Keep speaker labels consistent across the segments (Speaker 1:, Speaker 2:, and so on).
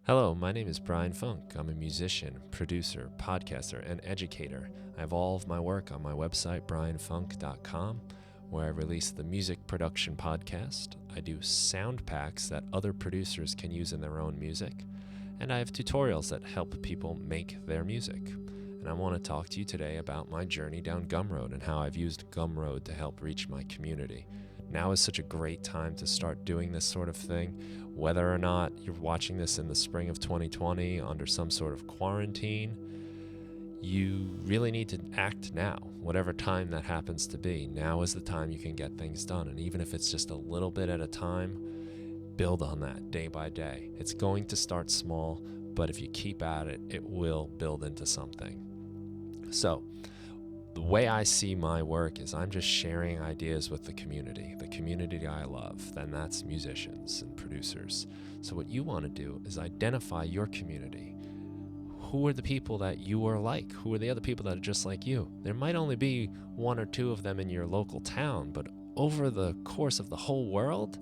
Speaker 1: Hello, my name is Brian Funk. I'm a musician, producer, podcaster, and educator. I have all of my work on my website, brianfunk.com, where I release the music production podcast. I do sound packs that other producers can use in their own music, and I have tutorials that help people make their music. And I want to talk to you today about my journey down Gumroad and how I've used Gumroad to help reach my community. Now is such a great time to start doing this sort of thing. Whether or not you're watching this in the spring of 2020 under some sort of quarantine, you really need to act now, whatever time that happens to be. Now is the time you can get things done. And even if it's just a little bit at a time, build on that day by day. It's going to start small, but if you keep at it, it will build into something. So, the way I see my work is I'm just sharing ideas with the community I love. Then that's musicians and producers. So what you want to do is identify your community. Who are the people that you are like? Who are the other people that are just like you? There might only be one or two of them in your local town, but over the course of the whole world,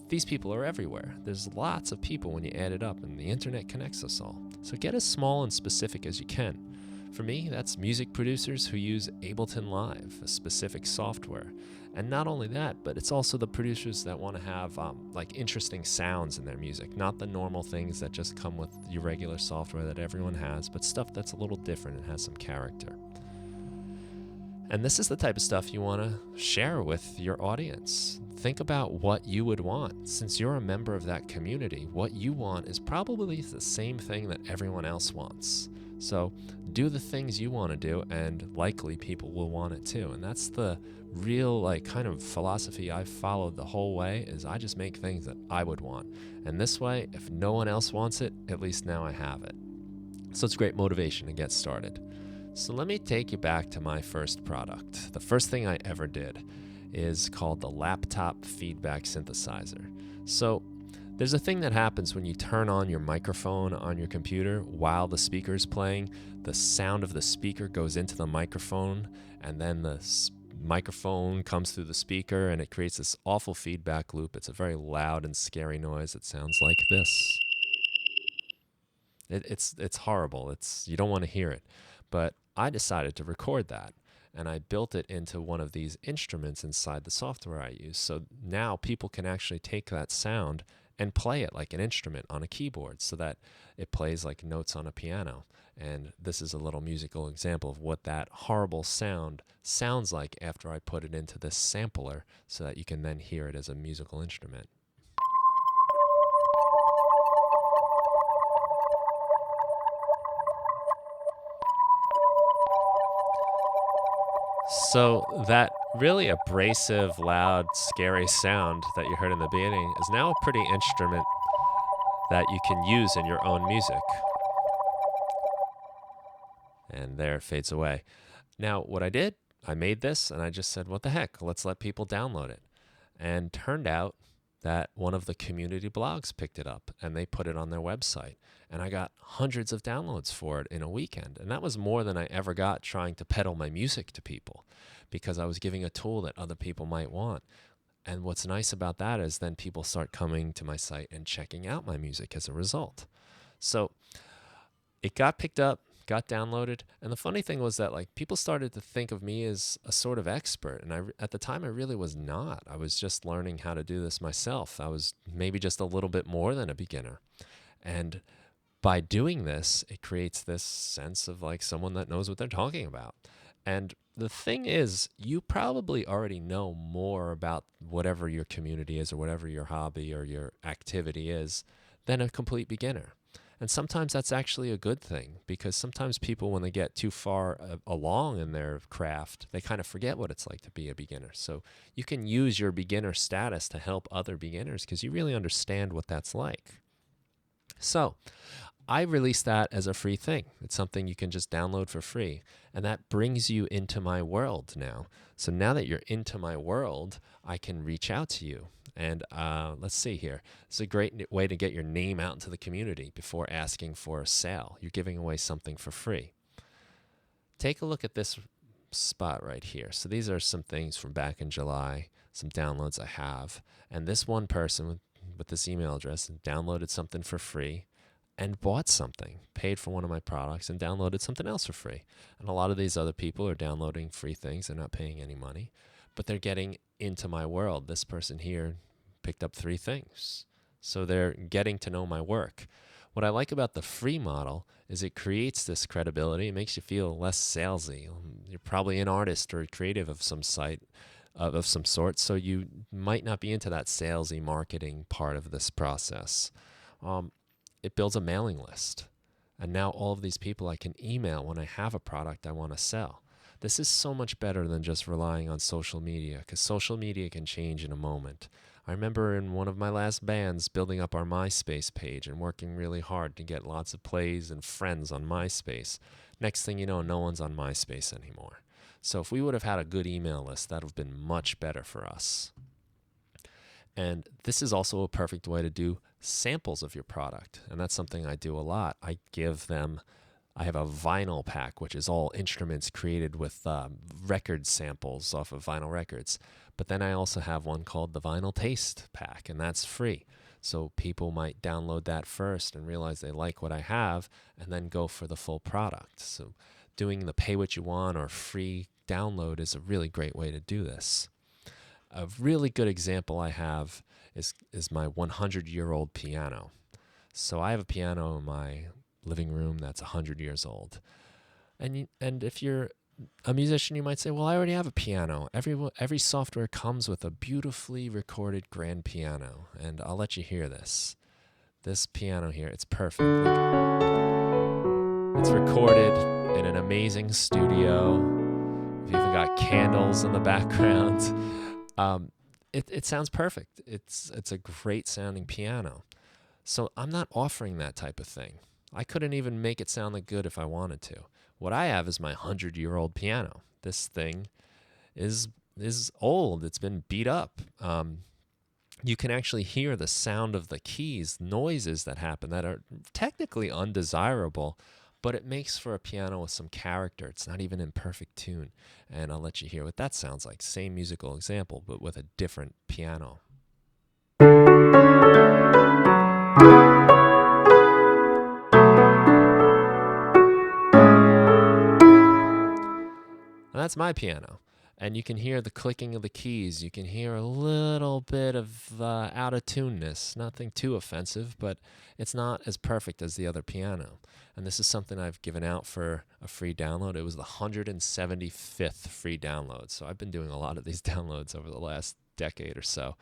Speaker 1: these people are everywhere. There's lots of people when you add it up, and the internet connects us all. So get as small and specific as you can. For me, that's music producers who use Ableton Live, a specific software. And not only that, but it's also the producers that want to have interesting sounds in their music, not the normal things that just come with your regular software that everyone has, but stuff that's a little different and has some character. And this is the type of stuff you want to share with your audience. Think about what you would want. Since you're a member of that community, what you want is probably the same thing that everyone else wants. So do the things you want to do, and likely people will want it too. And that's the real kind of philosophy I've followed the whole way, is I just make things that I would want. And this way, if no one else wants it, at least now I have it. So it's great motivation to get started. So let me take you back to my first product. The first thing I ever did is called the laptop feedback synthesizer. So there's a thing that happens when you turn on your microphone on your computer while the speaker's playing. The sound of the speaker goes into the microphone, and then the microphone comes through the speaker, and it creates this awful feedback loop. It's a very loud and scary noise. It sounds like this. It's horrible. You don't want to hear it. But I decided to record that, and I built it into one of these instruments inside the software I use. So now people can actually take that sound and play it like an instrument on a keyboard so that it plays like notes on a piano. And this is a little musical example of what that horrible sound sounds like after I put it into this sampler so that you can then hear it as a musical instrument. So that really abrasive, loud, scary sound that you heard in the beginning is now a pretty instrument that you can use in your own music. And there it fades away. Now, what I did, I made this and I just said, what the heck, let's let people download it. And turned out that one of the community blogs picked it up and they put it on their website. And I got hundreds of downloads for it in a weekend. And that was more than I ever got trying to peddle my music to people, because I was giving a tool that other people might want. And what's nice about that is then people start coming to my site and checking out my music as a result. So it got picked up, got downloaded, and the funny thing was that people started to think of me as a sort of expert, and at the time I really was not. I was just learning how to do this myself. I was maybe just a little bit more than a beginner. And by doing this, it creates this sense of someone that knows what they're talking about. And the thing is, you probably already know more about whatever your community is or whatever your hobby or your activity is than a complete beginner. And sometimes that's actually a good thing, because sometimes people, when they get too far along in their craft, they kind of forget what it's like to be a beginner. So you can use your beginner status to help other beginners because you really understand what that's like. So I released that as a free thing. It's something you can just download for free. And that brings you into my world now. So now that you're into my world, I can reach out to you. And let's see here. It's a great way to get your name out into the community before asking for a sale. You're giving away something for free. Take a look at this spot right here. So these are some things from back in July, some downloads I have. And this one person with this email address downloaded something for free. and bought something, paid for one of my products, and downloaded something else for free. And a lot of these other people are downloading free things. They're not paying any money, but they're getting into my world. This person here picked up 3 things. So they're getting to know my work. What I like about the free model is it creates this credibility. It makes you feel less salesy. You're probably an artist or a creative of some of some sort, so you might not be into that salesy marketing part of this process. It builds a mailing list. And now all of these people I can email when I have a product I want to sell. This is so much better than just relying on social media, because social media can change in a moment. I remember in one of my last bands building up our MySpace page and working really hard to get lots of plays and friends on MySpace. Next thing you know, no one's on MySpace anymore. So if we would have had a good email list, that would have been much better for us. And this is also a perfect way to do samples of your product. And that's something I do a lot. I have a vinyl pack, which is all instruments created with record samples off of vinyl records. But then I also have one called the Vinyl Taste Pack, and that's free. So people might download that first and realize they like what I have, and then go for the full product. So doing the pay what you want or free download is a really great way to do this. A really good example I have is my 100-year-old piano. So I have a piano in my living room that's 100 years old. And if you're a musician, you might say, well, I already have a piano. Every software comes with a beautifully recorded grand piano. And I'll let you hear this. This piano here, it's perfect. It's recorded in an amazing studio. We've even got candles in the background. It sounds perfect. It's a great sounding piano. So I'm not offering that type of thing. I couldn't even make it sound that good if I wanted to. What I have is my 100-year-old piano. This thing is old. It's been beat up. You can actually hear the sound of the keys, noises that happen that are technically undesirable, but it makes for a piano with some character. It's not even in perfect tune. And I'll let you hear what that sounds like. Same musical example, but with a different piano. And that's my piano. And you can hear the clicking of the keys. You can hear a little bit of out of tuneness. Nothing too offensive, but it's not as perfect as the other piano. And this is something I've given out for a free download. It was the 175th free download. So I've been doing a lot of these downloads over the last decade or so.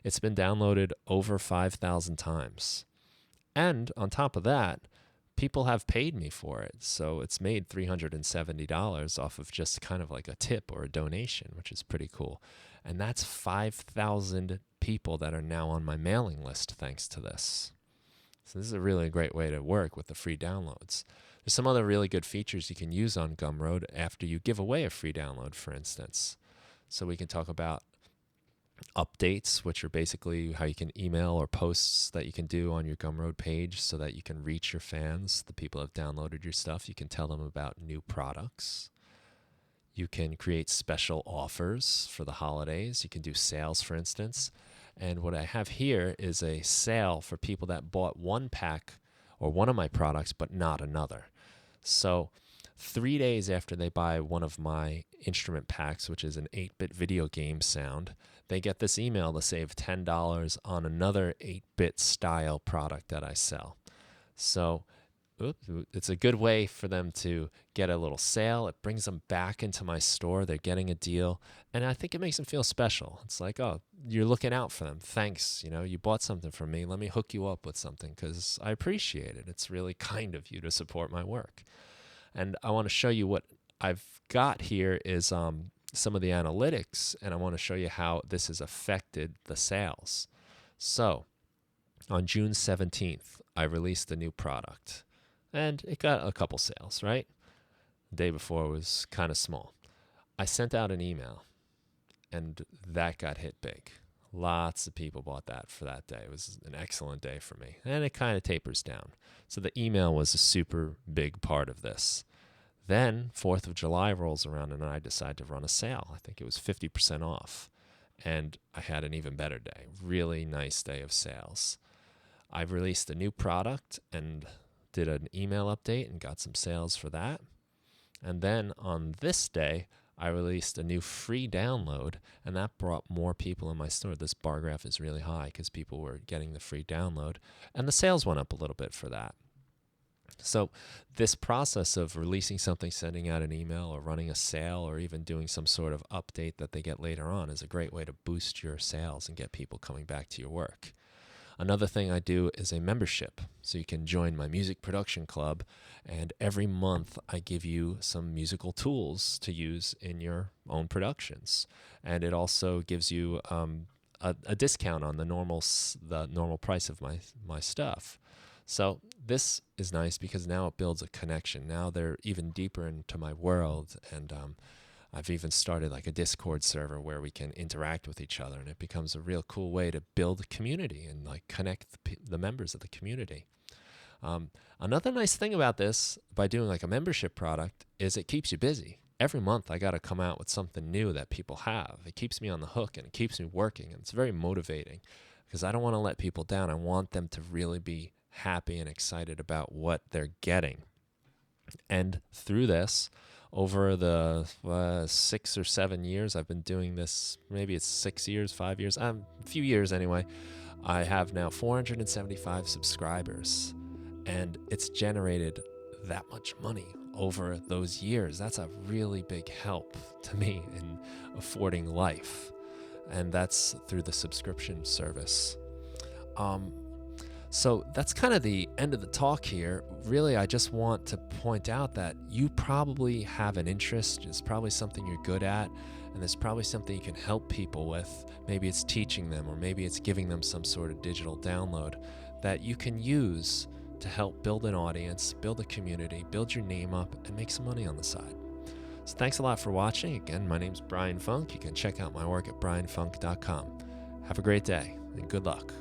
Speaker 1: It's been downloaded over 5,000 times. And on top of that, people have paid me for it. So it's made $370 off of just kind of like a tip or a donation, which is pretty cool. And that's 5,000 people that are now on my mailing list thanks to this. So this is a really great way to work with the free downloads. There's some other really good features you can use on Gumroad after you give away a free download, for instance. So we can talk about updates, which are basically how you can email or posts that you can do on your Gumroad page so that you can reach your fans, the people who have downloaded your stuff. You can tell them about new products. You can create special offers for the holidays. You can do sales, for instance. And what I have here is a sale for people that bought one pack or one of my products, but not another. So 3 days after they buy one of my instrument packs, which is an 8-bit video game sound, they get this email to save $10 on another 8-bit style product that I sell. So it's a good way for them to get a little sale. It brings them back into my store. They're getting a deal. And I think it makes them feel special. It's like, oh, you're looking out for them. Thanks. You bought something from me. Let me hook you up with something because I appreciate it. It's really kind of you to support my work. And I want to show you what I've got here is some of the analytics, and I want to show you how this has affected the sales. So on June 17th, I released a new product, and it got a couple sales, right? The day before was kind of small. I sent out an email, and that got hit big. Lots of people bought that for that day. It was an excellent day for me, and it kind of tapers down. So the email was a super big part of this. Then 4th of July rolls around and I decide to run a sale. I think it was 50% off. And I had an even better day. Really nice day of sales. I've released a new product and did an email update and got some sales for that. And then on this day, I released a new free download, and that brought more people in my store. This bar graph is really high because people were getting the free download, and the sales went up a little bit for that. So this process of releasing something, sending out an email, or running a sale, or even doing some sort of update that they get later on is a great way to boost your sales and get people coming back to your work. Another thing I do is a membership. So you can join my music production club, and every month I give you some musical tools to use in your own productions. And it also gives you a discount on the normal price of my stuff. So this is nice because now it builds a connection. Now they're even deeper into my world, and I've even started like a Discord server where we can interact with each other, and it becomes a real cool way to build a community and like connect the members of the community. Another nice thing about this, by doing like a membership product, is it keeps you busy. Every month I got to come out with something new that people have. It keeps me on the hook, and it keeps me working, and it's very motivating because I don't want to let people down. I want them to really be happy and excited about what they're getting. And through this, over the 6 or 7 years I've been doing this, maybe it's 6 years, 5 years, a few years anyway, I have now 475 subscribers, and it's generated that much money over those years. That's a really big help to me in affording life, and that's through the subscription service. So that's kind of the end of the talk here. Really, I just want to point out that you probably have an interest. It's probably something you're good at, and there's probably something you can help people with. Maybe it's teaching them, or maybe it's giving them some sort of digital download that you can use to help build an audience, build a community, build your name up, and make some money on the side. So thanks a lot for watching. Again, my name's Brian Funk. You can check out my work at brianfunk.com. Have a great day, and good luck.